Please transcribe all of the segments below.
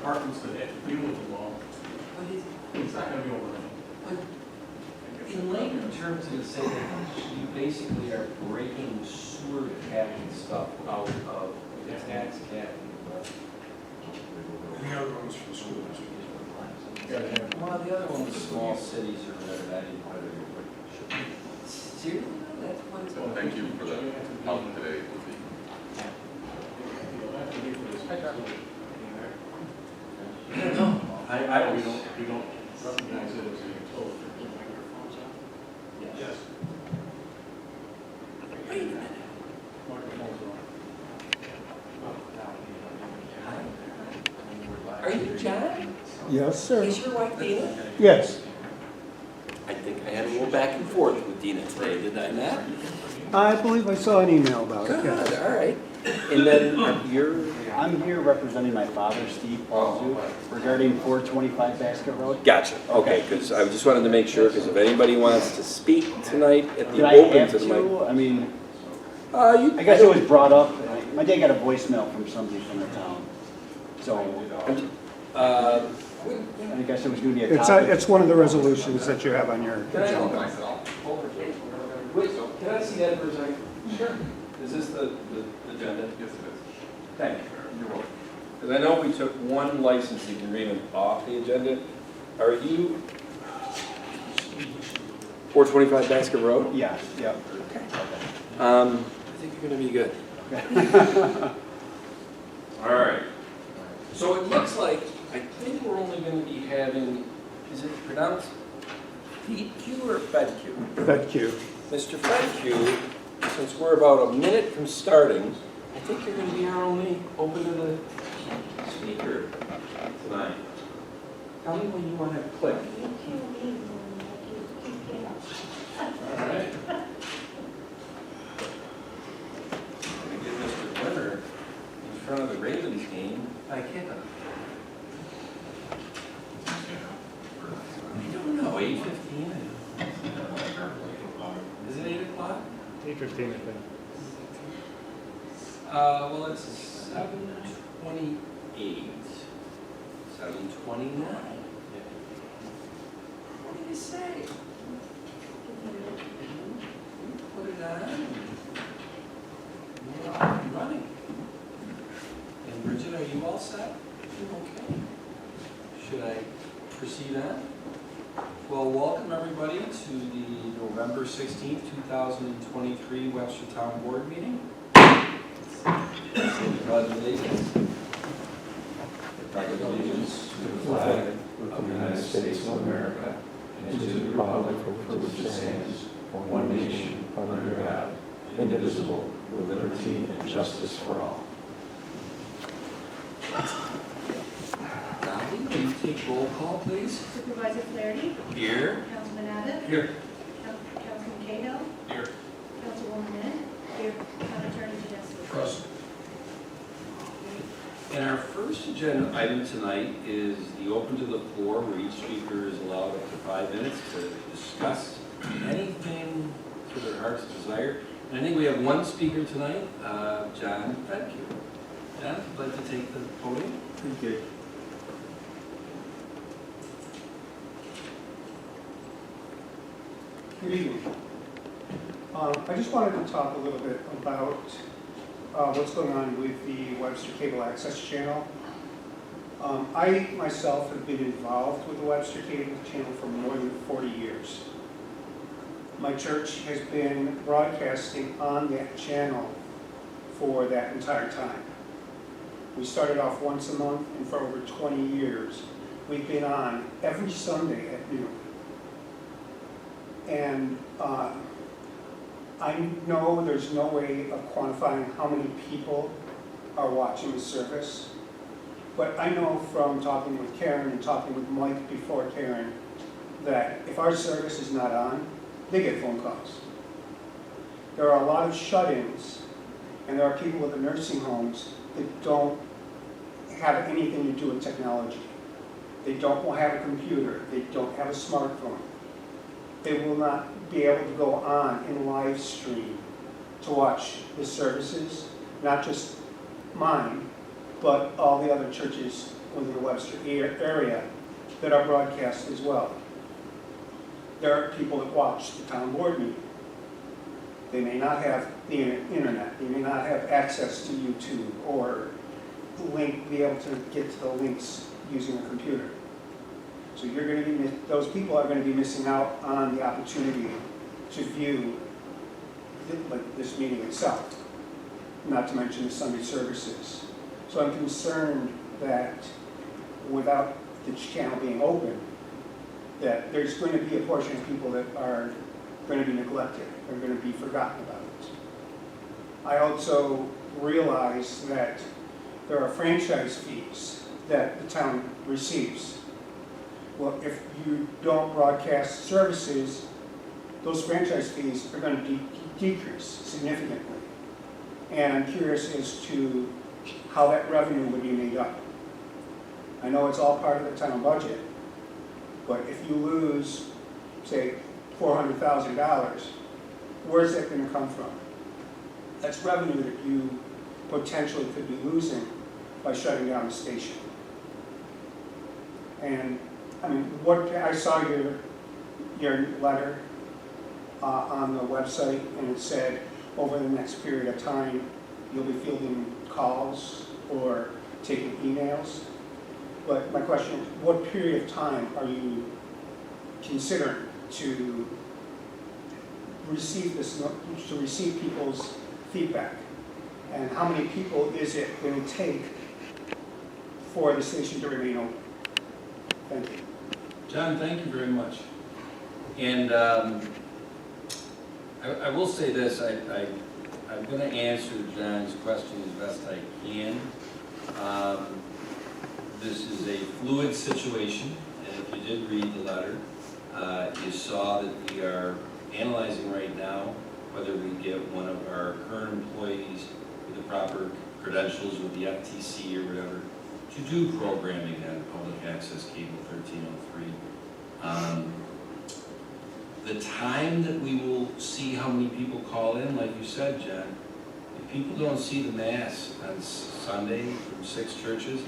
departments that deal with the law. It's not going to be overnight. In layman terms, it would say that you basically are breaking sewer capping stuff out of the tax cap. And the other one's for school district. Well, the other one was small cities or whatever, that didn't quite agree. Seriously, that's what it's Well, thank you for the help today, Lucy. You'll have to be for this next one. We don't recognize it as a utility. Yes. Wait a minute. Microphone's on. Are you John? Yes, sir. Is your wife Dina? Yes. I think I had a little back and forth with Dina today, did I not? I believe I saw an email about it, Good, yes. all right. And then you're, I'm here representing my father, Steve Paulzu, regarding 425 Basket Road. gotcha, okay, because I just wanted to make sure, because if anybody wants to speak tonight at Did the I open have to the mic. to? I mean, I I guess it was brought up. My dad got a voicemail from somebody from the town. So I guess it was going to be a topic. It's one of the resolutions that you have on your Can I agenda. Wait, can I see that for a second? Sure. Is this the agenda? Yes, it is. Thank you. You're welcome. Because I know we took one licensing agreement off the agenda. Are you 425 Basket Road? Yes, yeah. I think you're going to be good. All right. So it looks like, I think we're only going to be having, is it pronounced FEDQ or FEDQ? Thank you. Mr. FEDQ, since we're about a minute from starting, I think you're going to be our only open to the speaker tonight. Tell me when you want to click. All right. Going to get Mr. Winter in front of the Ravens game. I can't. I don't know, 8:15? Is it 8 o'clock? 8:15, I think. Well, it's 7:28, 7:29. What do you say? Put it on. We're off and running. And Bridget, are you all set? Okay. Should I proceed on? Well, welcome everybody to the November 16th, 2023 Webster Town Board meeting. Pledge allegiance. Pledge allegiance to the flag of the United States of America and to the republic for which it stands, one nation, under God, indivisible, with liberty and justice for all. Dolly, will you take roll call, please? Supervisor Flaherty. Here. Councilman Abbott. Here. Councilman Cahill. Here. Councilwoman Min. Here. Town Attorney Tedeschi. Present. And our first agenda item tonight is the open to the floor, where each speaker is allowed up to 5 minutes to discuss anything to their heart's desire. And I think we have one speaker tonight, John Fedke. John, if you'd like to take the podium. Thank you. Good evening. I just wanted to talk a little bit about what's going on with the Webster Cable Access Channel. I myself have been involved with the Webster Cable Channel for more than 40 years. My church has been broadcasting on that channel for that entire time. We started off once a month, and for over 20 years, we've been on every Sunday at noon. And I know there's no way of quantifying how many people are watching the service, but I know from talking with Karen and talking with Mike before Karen that if our service is not on, they get phone calls. There are a lot of shut-ins, and there are people with the nursing homes that don't have anything to do with technology. They don't have a computer. They don't have a smartphone. They will not be able to go on and live stream to watch the services, not just mine, but all the other churches within the Webster area that are broadcast as well. There are people that watch the town board meeting. They may not have the internet, they may not have access to YouTube or be able to get to the links using a computer. So you're going to be, those people are going to be missing out on the opportunity to view like this meeting itself, not to mention the Sunday services. So I'm concerned that without the channel being open, that there's going to be a portion of people that are going to be neglected, are going to be forgotten about. I also realize that there are franchise fees that the town receives. Well, if you don't broadcast services, those franchise fees are going to decrease significantly. And I'm curious as to how that revenue would be made up. I know it's all part of the town budget, but if you lose, say, $400,000, where's that going to come from? That's revenue that you potentially could be losing by shutting down the station. And I mean, what I saw your letter on the website, and it said over the next period of time you'll be fielding calls or taking emails. But my question is, what period of time are you considering to receive this, to receive people's feedback? And how many people is it going to take for the station to remain open? Thank you. John, thank you very much. And I will say this, I'm going to answer John's question as best I can. This is a fluid situation, and if you did read the letter, you saw that we are analyzing right now whether we get one of our current employees with the proper credentials with the FTC or whatever to do programming on public access cable 1303. The time that we will see how many people call in, like you said, John, if people don't see the Mass on Sunday from 6 churches,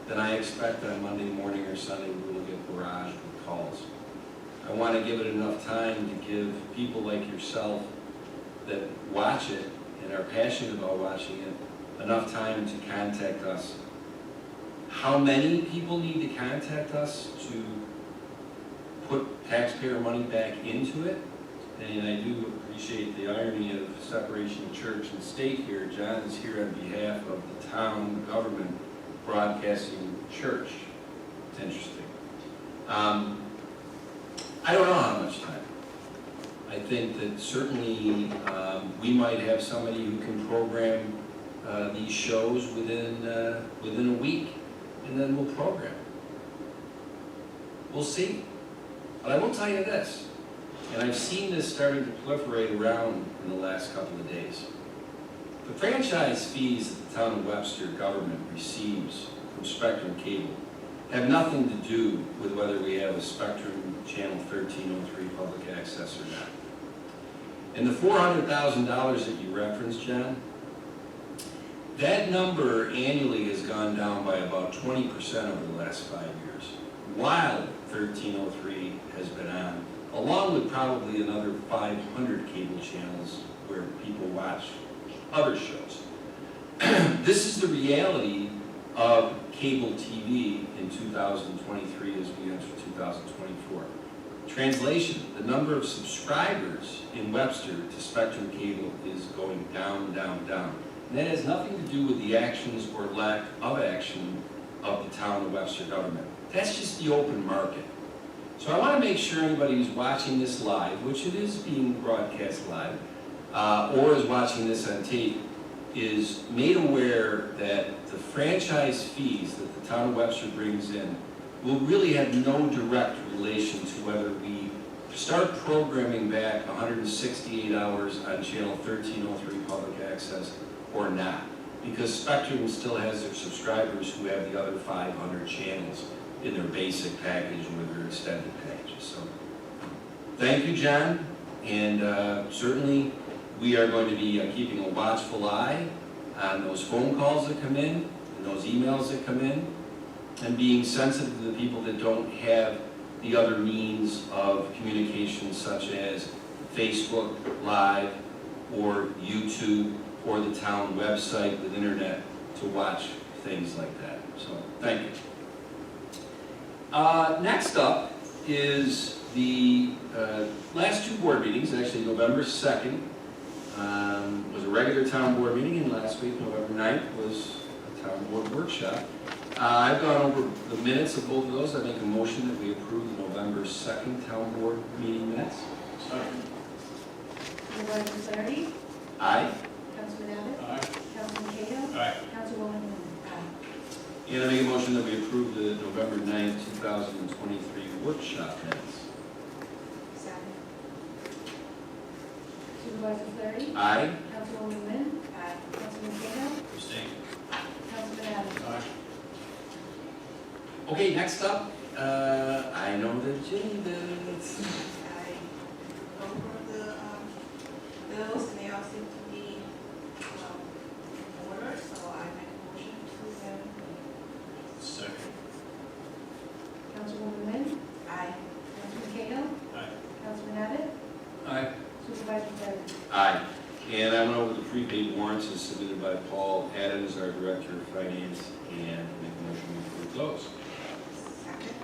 then I expect on Monday morning or Sunday we will get barraged with calls. I want to give it enough time to give people like yourself that watch it and are passionate about watching it enough time to contact us. How many people need to contact us to put taxpayer money back into it? And I do appreciate the irony of separation of church and state here. John is here on behalf of the town government broadcasting church. It's interesting. I don't know how much time. I think that certainly we might have somebody who can program these shows within a week, and then we'll program. We'll see. But I will tell you this, and I've seen this starting to proliferate around in the last couple of days. The franchise fees that the town of Webster government receives from Spectrum Cable have nothing to do with whether we have a Spectrum Channel 1303 public access or not. And the $400,000 that you referenced, John, that number annually has gone down by about 20% over the last 5 years, while 1303 has been on, along with probably another 500 cable channels where people watch other shows. This is the reality of cable TV in 2023 as we enter 2024. Translation, the number of subscribers in Webster to Spectrum Cable is going down, down, down. And that has nothing to do with the actions or lack of action of the town of Webster government. That's just the open market. So I want to make sure anybody who's watching this live, which it is being broadcast live, or is watching this on tape, is made aware that the franchise fees that the town of Webster brings in will really have no direct relation to whether we start programming back 168 hours on channel 1303 public access or not, because Spectrum still has their subscribers who have the other 500 channels in their basic package or their extended packages. So thank you, John, and certainly we are going to be keeping a watchful eye on those phone calls that come in and those emails that come in. and being sensitive to the people that don't have the other means of communication such as Facebook Live or YouTube or the town website with internet to watch things like that. So, thank you. Next up is the last two board meetings, actually November 2nd was a regular town board meeting, and last week, November 9th, was a town board workshop. I've gone over the minutes of both of those. I make a motion that we approve the November 2nd town board meeting minutes. Second. Supervisor Flaherty? Aye. Councilman Abbott? Aye. Councilman Cahill? Aye. Councilwoman Wood? Aye. And I make a motion that we approve the November 9th, 2023 workshop minutes. Second. Supervisor Flaherty? Aye. Councilwoman Wood? Aye. Councilman Cahill? Abstain. Councilman Abbott? Aye. Okay, next up, I know the agendas. I go over the bills, and they all seem to be in order, so I make a motion to approve them. Second. Councilwoman Wood? Aye. Councilman Cahill? Aye. Councilman Abbott? Aye. Supervisor Flaherty? Aye. And I went over the prepaid warrants as submitted by Paul Adams, our Director of Finance, and make a motion to approve those. Second.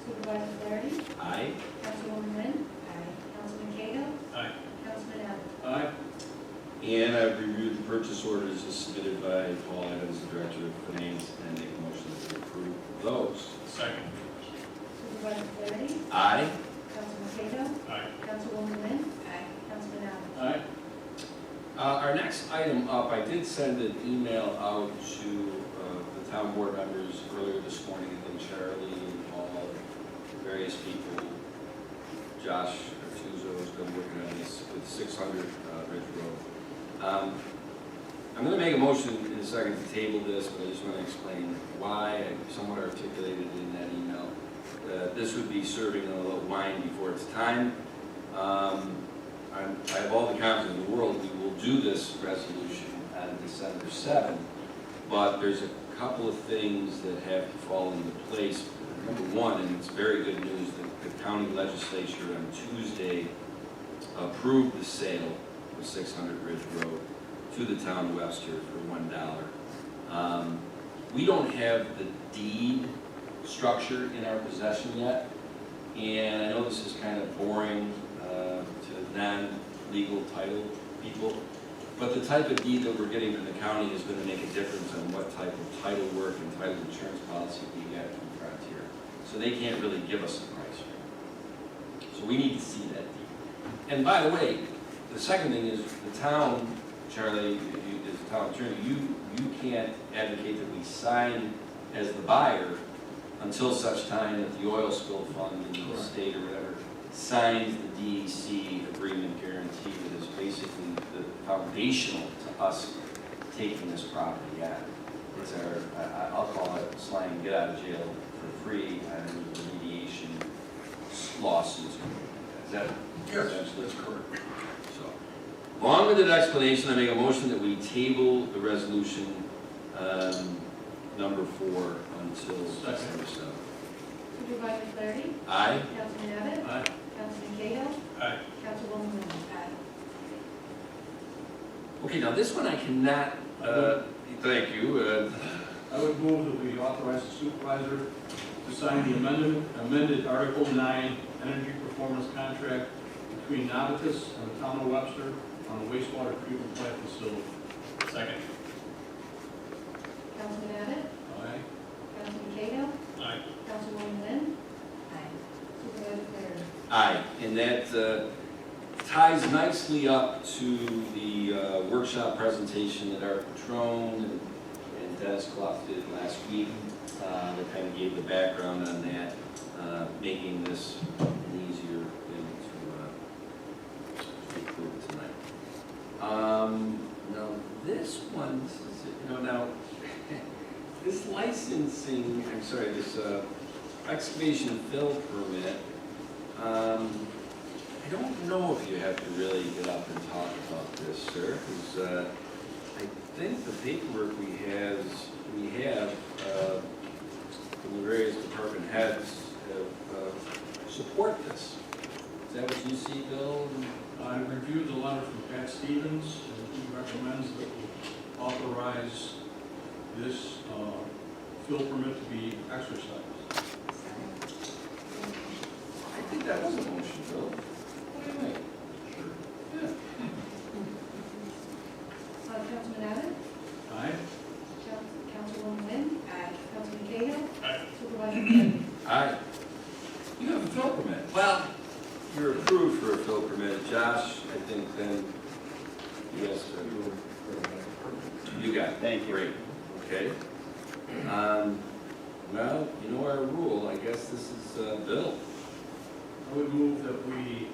Supervisor Flaherty? Aye. Councilwoman Wood? Aye. Councilman Cahill? Aye. Councilman Abbott? Aye. And I've reviewed the purchase orders as submitted by Paul Adams, the Director of Finance, and make a motion to approve those. Second. Supervisor Flaherty? Aye. Councilman Cahill? Aye. Councilwoman Wood? Aye. Councilman Abbott? Aye. Our next item up, I did send an email out to the town board members earlier this morning. I think Charlie and Paul, various people, Josh Artuzo has been working on this with 600 Ridge Road. I'm going to make a motion in a second to table this, but I just want to explain why. I somewhat articulated in that email. This would be serving a little wine before it's time. I have all the confidence in the world we will do this resolution on December 7th, but there's a couple of things that have to fall into place. Number one, and it's very good news, that the county legislature on Tuesday approved the sale of 600 Ridge Road to the town of Webster for $1. We don't have the deed structure in our possession yet, and I know this is kind of boring to non-legal title people, but the type of deed that we're getting from the county is going to make a difference on what type of title work and title insurance policy we get from Frontier. So they can't really give us a price. So we need to see that deed. And by the way, the second thing is the town, Charlie, as a town attorney, you can't advocate that we sign as the buyer until such time that the oil spill fund in the state or whatever signs the DEC agreement guarantee that is basically the foundational to us taking this property out. It's our, I'll call it slang, get out of jail for free and remediation lawsuits. Is that essentially correct? So, long-winded explanation, I make a motion that we table the resolution number 4 until December 7th. Supervisor Flaherty? Aye. Councilman Abbott? Aye. Councilman Cahill? Aye. Councilwoman Wood? Aye. Okay, now this one I cannot, thank you. I would move that we authorize the supervisor to sign the amended Article 9 energy performance contract between Navitas and the town of Webster on the wastewater treatment plant facility. Second. Councilman Abbott? Aye. Councilman Cahill? Aye. Councilwoman Wood? Aye. Supervisor Flaherty? Aye, and that ties nicely up to the workshop presentation that our Patron and Dennis Clough did last week. That kind of gave the background on that, making this an easier thing to approve tonight. Now this one, now this licensing, I'm sorry, this excavation fill permit, I don't know if you have to really get up and talk about this, sir, because I think the paperwork we have from the various department heads have support this. Is that what you see, Bill? I reviewed the letter from Pat Stevens, and he recommends that we authorize this fill permit to be exercised. I think that was a motion, Bill. What do you think? Sure. Councilman Abbott? Aye? Councilwoman Wynn? Aye. Councilman Cahill? Aye. Supervisor Finley? Aye. You have a fill permit. Well, you're approved for a fill permit. Josh, I think then, yes, you got it. Thank you. Great. Okay. Well, you know our rule. I guess this is Bill. I would move that we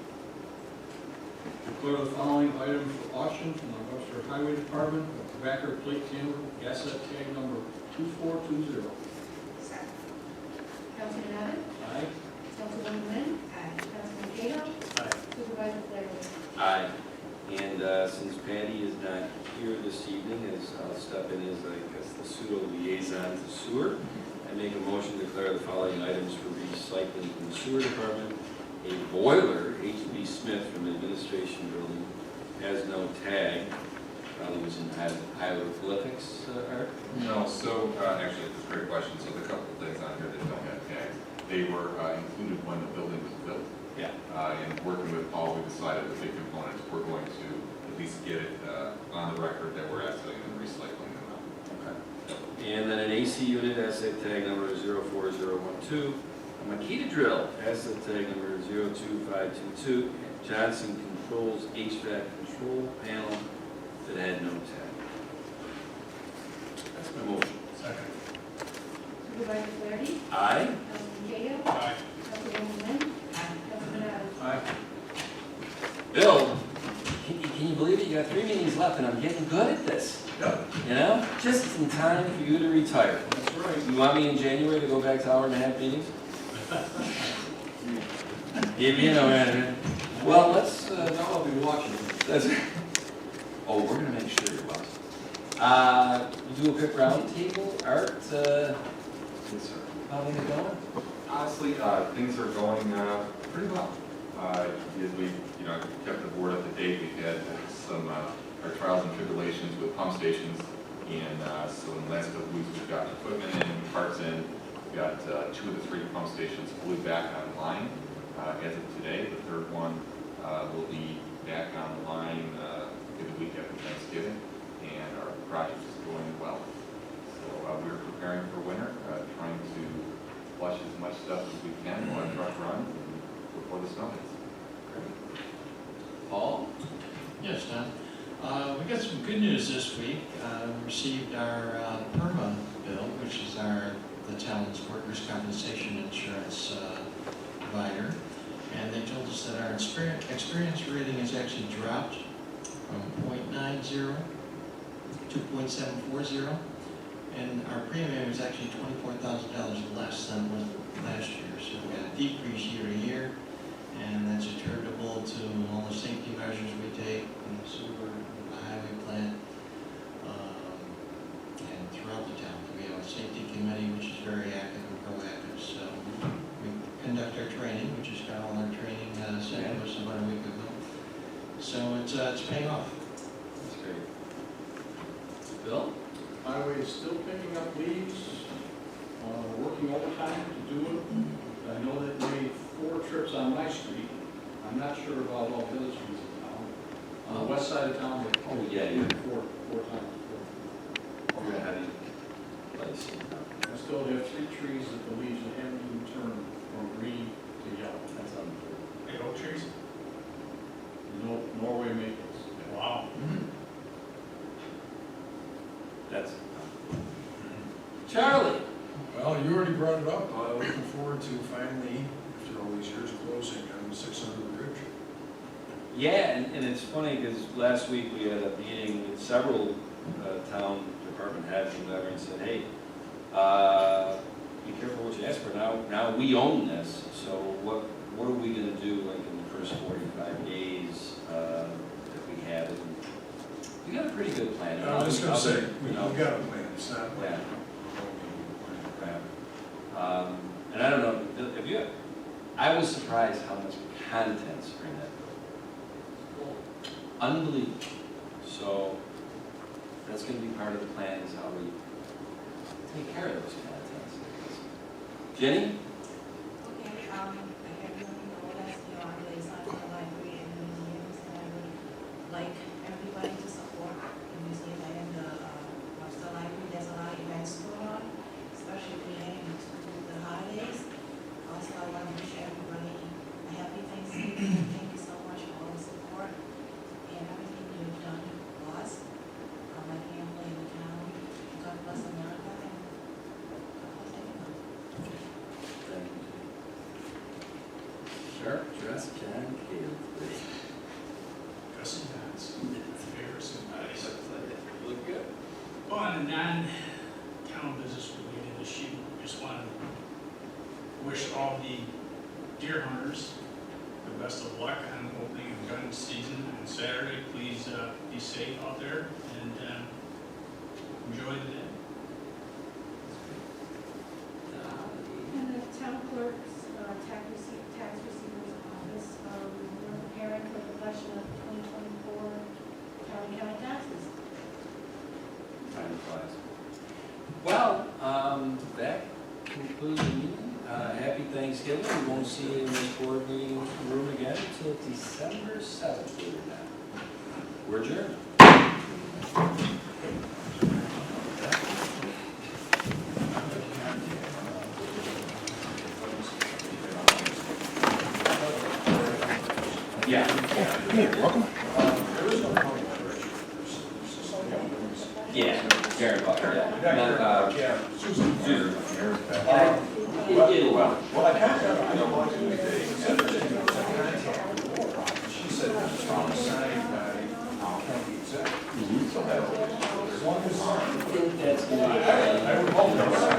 declare the following item for auction from the Webster Highway Department, a tobacco plate camera, asset tag number 2420. Second. Councilman Abbott? Aye? Councilwoman Wynn? Aye. Councilman Cahill? Aye. Supervisor Finley? Aye. And since Patty is not here this evening, as I'll step in as, I guess, the pseudo liaison to sewer, I make a motion to declare the following items for recycling from the sewer department. A boiler, H.B. Smith from the administration building, has no tag. Probably was in hieroglyphics, Art? No, so, actually, it's a great question. So the couple of things on here that don't have tags, they were included when the building was built. Yeah. And working with Paul, we decided the big components, we're going to at least get it on the record that we're actually recycling them out. Okay. And then an AC unit, asset tag number 04012. A Makita drill, asset tag number 02522. Johnson Controls HVAC control panel that had no tag. That's my motion. Second. Supervisor Finley? Aye. Councilman Cahill? Aye. Councilwoman Wynn? Councilman Abbott? Aye. Bill, can you believe it? You got 3 meetings left and I'm getting good at this. Yep. You know? Just in time for you to retire. That's right. You want me in January to go back to hour-and-a-half meetings? Give me an hour. Well, let's, Now I'll be watching. that's, oh, we're gonna make sure you're watching. You do a quick round table, Art, Yes, sir. how are they going? Honestly, things are going pretty well. As we, kept the board up to date, we've had some, our trials and tribulations with pump stations. And so in the last couple of weeks, we've gotten equipment in, parts in. We've got 2 of the 3 pump stations fully back online as of today. The third one will be back online maybe the week after Thanksgiving. And our project is going well. So we're preparing for winter, trying to flush as much stuff as we can while our truck runs before the snow hits. Paul? Yes, Tom. We got some good news this week. We received our PERMA bill, which is the town's workers' compensation insurance provider. And they told us that our experience rating has actually dropped from 0.90 to 0.740. And our premium is actually $24,000 less than it was last year. So we got a decrease year to year. And that's attributable to all the safety measures we take in the sewer, the highway plant, and throughout the town. We have a safety committee which is very active and proactive. So we conduct our training. We just got all our training sent to us about a week ago. So it's paying off. That's great. Bill? Highway is still picking up leads, working overtime to do it. I know that made 4 trips on my street. I'm not sure about all the other streets in town. On the west side of town, they Oh, yeah, yeah. four times. We're gonna have you place. I still have 3 trees that the leaves haven't even turned from green to yellow. That's unbelievable. Hey, oak trees? No, Norway maples. Wow. That's. Charlie? Well, you already brought it up. Looking forward to finally, after all these years, closing on 600 Bridge. Yeah, and it's funny because last week we had a meeting with several town department heads and whatever and said, hey, be careful what you ask for. Now we own this, so what are we gonna do like in the first 45 days that we have it? We got a pretty good plan. I was just going to say, we you know, got a plan. It's not like. Yeah. And I don't know, if you, I was surprised how much contents are in that book. Unbelievable. So that's gonna be part of the plan, is how we take care of those contents. Jenny? Okay, I have you know that you are the liaison to the library and the museums, and I would like everybody to support the museum and the Webster Library. There's a lot of events going on, especially relating to the holidays. Also, I want to wish everybody a happy Thanksgiving. Thank you so much for all the support and everything you've done for us, my family and the town. God bless America and God bless everyone. Thank you. Sharp dress, John Cale, please. Dressing hats, fairs and nice. Look good. Well, on a non-town business related issue, just want to wish all the deer hunters the best of luck on opening of gun season on Saturday. Please be safe out there and enjoy the day. And the town clerk's tax receiver's office, we're preparing for the collection of 2024 county taxes. Time flies. Well, that concludes the meeting. Happy Thanksgiving. We won't see you in this board meeting room again until December 7th. believe it or not. We're adjourned. Yeah. Yeah, Karen Bucker, yeah. Susan. Well. Well, I kind of, I don't want to do anything. She said it's from the side by county exec. So that's, as long as. I think that's gonna be. I would hope that's.